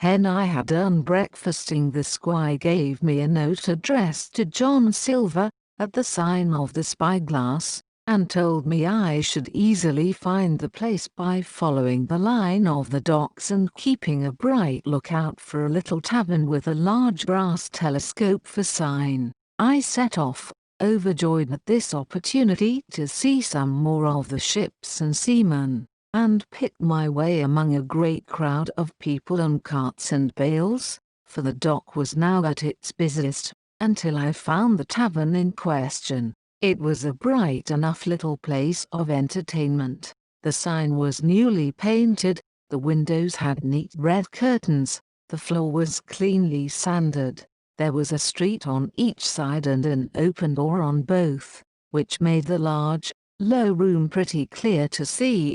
Hen I had done breakfasting, the squire gave me a note addressed to John Silver, at the sign of the Spyglass, and told me I should easily find the place by following the line of the docks and keeping a bright lookout for a little tavern with a large brass telescope for sign. I set off, overjoyed at this opportunity to see some more of the ships and seamen, and picked my way among a great crowd of people and carts and bales, for the dock was now at its busiest, until I found the tavern in question. It was a bright enough little place of entertainment. The sign was newly painted, the windows had neat red curtains, the floor was cleanly sanded, there was a street on each side and an open door on both, which made the large, low room pretty clear to see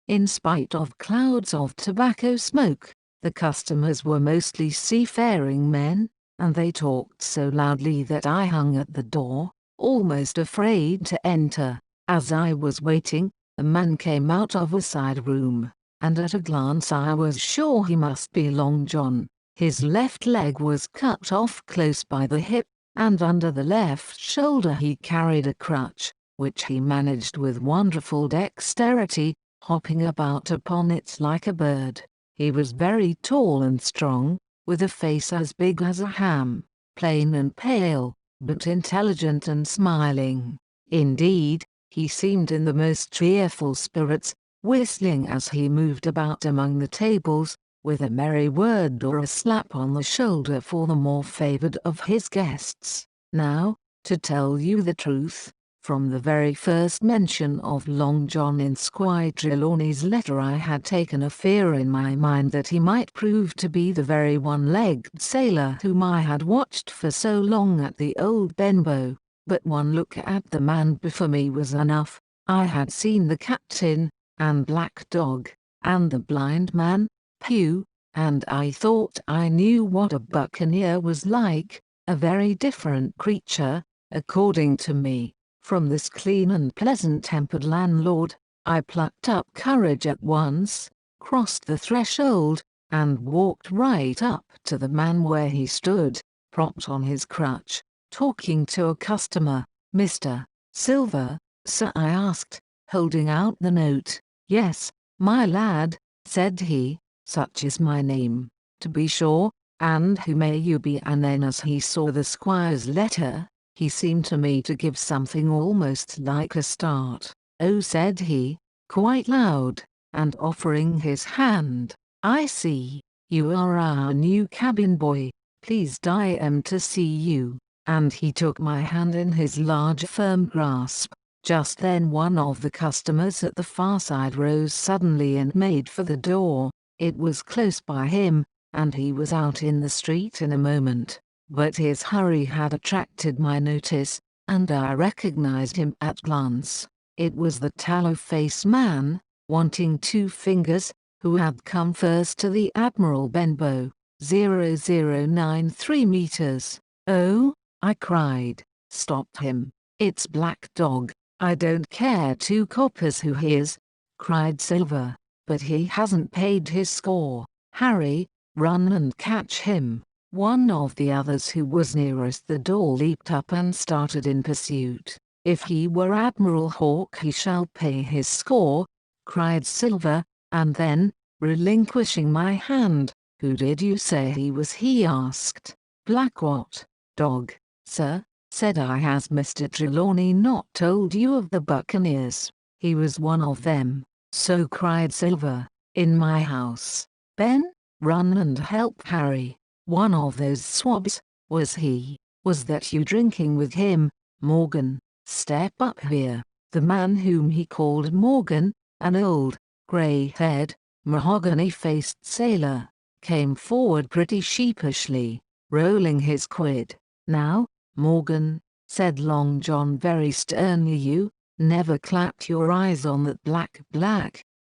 in spite of clouds of tobacco smoke. The customers were mostly seafaring men, and they talked so loudly that I hung at the door, almost afraid to enter. As I was waiting, a man came out of a side room, and at a glance I was sure he must be Long John. His left leg was cut off close by the hip, and under the left shoulder he carried a crutch, which he managed with wonderful dexterity, hopping about upon it like a bird. He was very tall and strong, with a face as big as a ham, plain and pale, but intelligent and smiling. Indeed, he seemed in the most cheerful spirits, whistling as he moved about among the tables, with a merry word or a slap on the shoulder for the more favored of his guests. Now, to tell you the truth, from the very first mention of Long John in Squire Trelawney's letter I had taken a fear in my mind that he might prove to be the very one-legged sailor whom I had watched for so long at the old Benbow. But one look at the man before me was enough. I had seen the captain, and Black Dog, and the blind man, Pew, and I thought I knew what a buccaneer was like, a very different creature, according to me, from this clean and pleasant-tempered landlord. I plucked up courage at once, crossed the threshold, and walked right up to the man where he stood, propped on his crutch, talking to a customer. "Mr. Silver, sir?" I asked, holding out the note. "Yes, my lad," said he, "such is my name, to be sure, and who may you be?" And then as he saw the squire's letter, he seemed to me to give something almost like a start. "Oh," said he, quite loud, and offering his hand, "I see, you are our new cabin boy. Pleased I am to see you." And he took my hand in his large firm grasp. Just then one of the customers at the far side rose suddenly and made for the door. It was close by him, and he was out in the street in a moment. But his hurry had attracted my notice, and I recognized him at glance. It was the tallow-faced man, wanting 2 fingers, who had come first to the Admiral Benbow, 0093 meters. "Oh," I cried, "stop him, it's Black Dog." "I don't care 2 coppers who he is," cried Silver, "but he hasn't paid his score. Harry, run and catch him." One of the others who was nearest the door leaped up and started in pursuit. "If he were Admiral Hawke he shall pay his score," cried Silver, and then, relinquishing my hand, "Who did you say he was?" he asked. "Black what? Dog, sir," said I. "Has Mr. Trelawney not told you of the buccaneers?" "He was one of them," so cried Silver, "in my house. Ben, run and help Harry. One of those swabs, was he? Was that you drinking with him? Morgan, step up here." The man whom he called Morgan, an old, grey-haired, mahogany-faced sailor, came forward pretty sheepishly, rolling his quid. "Now, Morgan," said Long John very sternly, "you never clapped your eyes on that black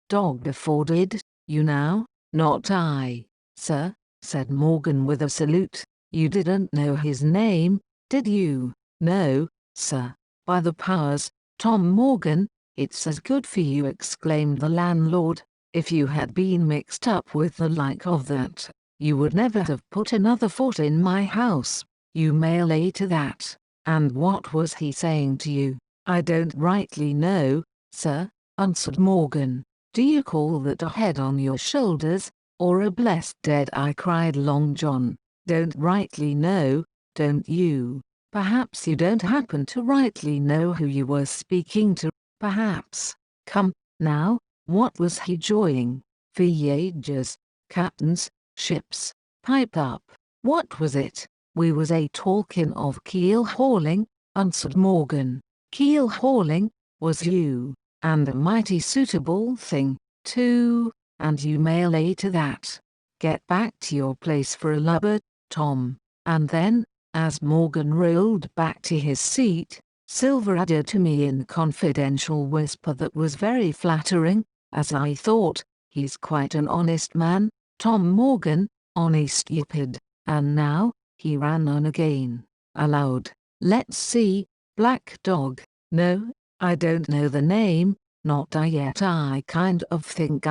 dog before, did you now?" "Not I, sir," said Morgan with a salute. "You didn't know his name, did you?" "No, sir, by the powers, Tom Morgan, it's as good for you," exclaimed the landlord. "If you had been mixed up with the like of that, you would never have put another foot in my house, you may lay to that. And what was he saying to you? I don't rightly know, sir, answered Morgan. Do you call that a head on your shoulders, or a blessed dead eye? Cried Long John. Don't rightly know, don't you? Perhaps you don't happen to rightly know who you were speaking to, perhaps. Come, now, what was he joying? Voyagers, captains, ships, pipe up. What was it? We was talking of keel hauling, answered Morgan. Keel hauling, was you, and a mighty suitable thing, too, and you may lay to that. Get back to your place for a lubber, Tom. And then, as Morgan rolled back to his seat, Silver added to me in confidential whisper that was very flattering, as I thought, he's quite an honest man, Tom Morgan, honest stupid. And now, he ran on again, aloud, let's see, Black Dog, no, I don't know the name, not I yet. I kind of think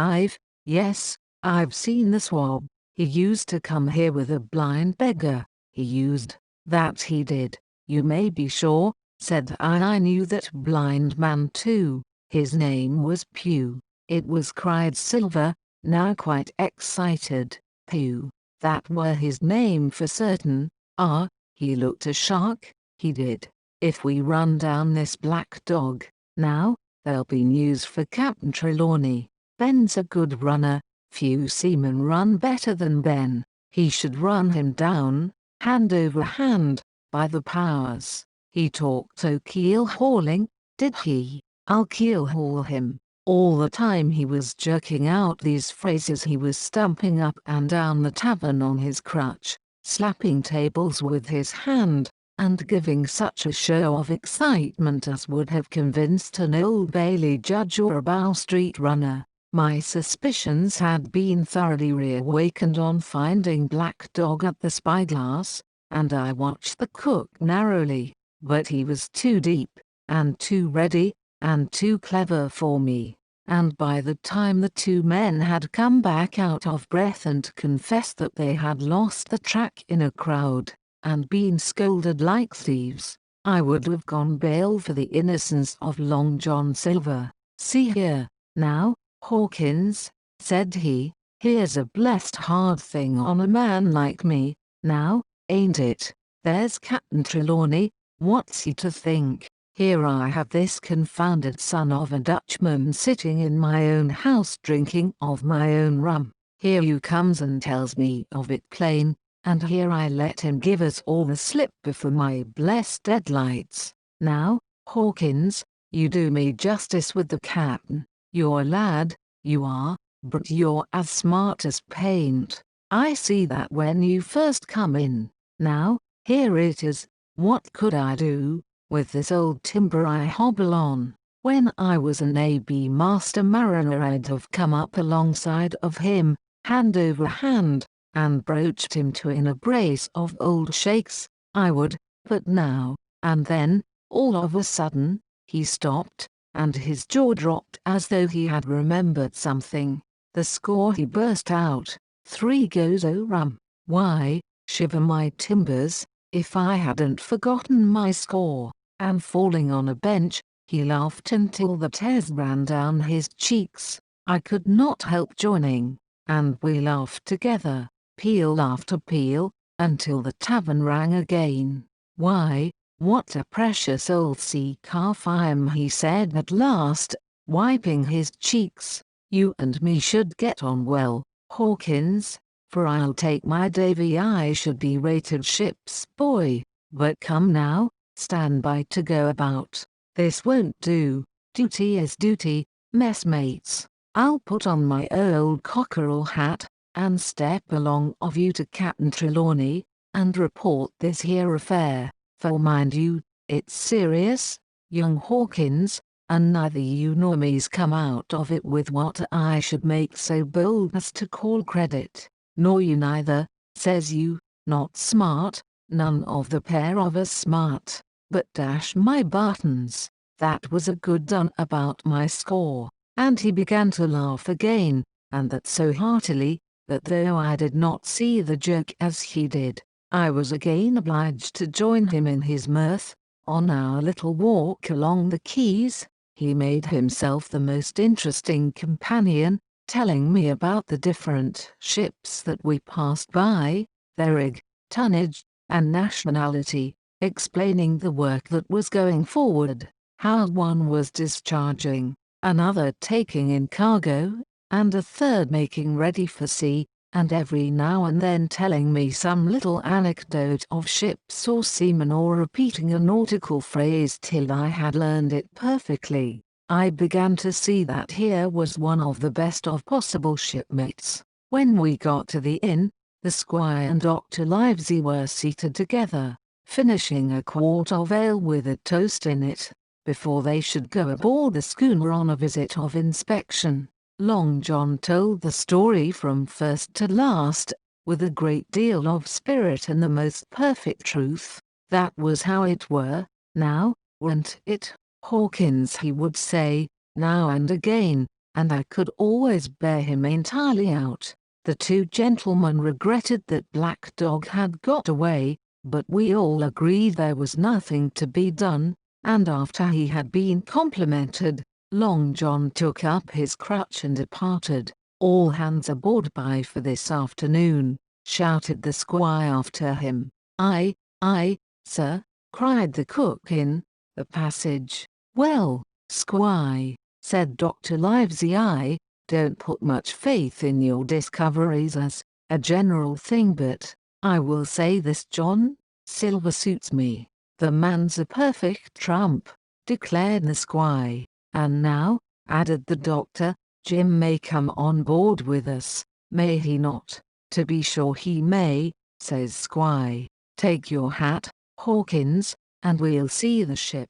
yes, I've seen the swab. He used to come here with a blind beggar, he used, that he did, you may be sure, said I knew that blind man too, his name was Pew. It was, cried Silver, now quite excited, Pew, that were his name for certain. Ah, he looked a shark, he did. If we run down this Black Dog, now, there'll be news for Captain Trelawney. Ben's a good runner, few seamen run better than Ben. He should run him down, hand over hand, by the powers. He talked o' keel hauling, did he? I'll keel haul him. All the time he was jerking out these phrases he was stumping up and down the tavern on his crutch, slapping tables with his hand, and giving such a show of excitement as would have convinced an Old Bailey judge or a Bow Street runner. My suspicions had been thoroughly reawakened on finding Black Dog at the spyglass, and I watched the cook narrowly, but he was too deep, and too ready, and too clever for me, and by the time the two men had come back out of breath and confessed that they had lost the track in a crowd, and been scolded like thieves, I would have gone bail for the innocence of Long John Silver. See here, now, Hawkins, said he, here's a blessed hard thing on a man like me, now, ain't it? There's Captain Trelawney, what's he to think? Here I have this confounded son of a Dutchman sitting in my own house drinking of my own rum. Here you comes and tells me of it plain, and here I let him give us all the slip before my blessed deadlights. Now, Hawkins, you do me justice with the captain. You're a lad, you are, but you're as smart as paint. I see that when you first come in. Now, here it is, what could I do? With this old timber I hobble on. When I was an A.B. master mariner I'd have come up alongside of him, hand over hand, and broached him to in a brace of old shakes, I would, but now, and then, all of a sudden, he stopped, and his jaw dropped as though he had remembered something. The score, he burst out, 3 goes o' rum. Why, shiver my timbers, if I hadn't forgotten my score. And falling on a bench, he laughed until the tears ran down his cheeks. I could not help joining, and we laughed together, peal after peal, until the tavern rang again. Why, what a precious old sea calf I am, he said at last, wiping his cheeks. You and me should get on well, Hawkins, for I'll take my Davy I should be rated ship's boy. But come now, stand by to go about. This won't do. Duty is duty, messmates. I'll put on my old cockerel hat, and step along of you to Captain Trelawney, and report this here affair, for mind you, it's serious, young Hawkins, and neither you nor me's come out of it with what I should make so bold as to call credit, nor you neither, says you, not smart, none of the pair of us smart. But dash my buttons, that was a good done about my score. And he began to laugh again, and that so heartily, that though I did not see the joke as he did, I was again obliged to join him in his mirth. On our little walk along the quays, he made himself the most interesting companion, telling me about the different ships that we passed by, their rig, tonnage, and nationality, explaining the work that was going forward, how one was discharging, another taking in cargo, and a third making ready for sea, and every now and then telling me some little anecdote of ships or seamen, or repeating a nautical phrase till I had learned it perfectly. I began to see that here was one of the best of possible shipmates. When we got to the inn, the squire and Dr. Livesey were seated together, finishing a quart of ale with a toast in it, before they should go aboard the schooner on a visit of inspection. Long John told the story from first to last, with a great deal of spirit and the most perfect truth. That was how it were, now, weren't it, Hawkins, he would say, now and again, and I could always bear him entirely out. The two gentlemen regretted that Black Dog had got away, but we all agreed there was nothing to be done, and after he had been complimented, Long John took up his crutch and departed. "All hands aboard by for this afternoon," shouted the squire after him. "Aye, aye, sir," cried the cook in the passage. "Well, squire," said Dr. Livesey, "I don't put much faith in your discoveries as a general thing, but I will say this, John Silver suits me. The man's a perfect trump," declared the squire. "And now," added the doctor, "Jim may come on board with us, may he not?" "To be sure he may," says squire. "Take your hat, Hawkins, and we'll see the ship."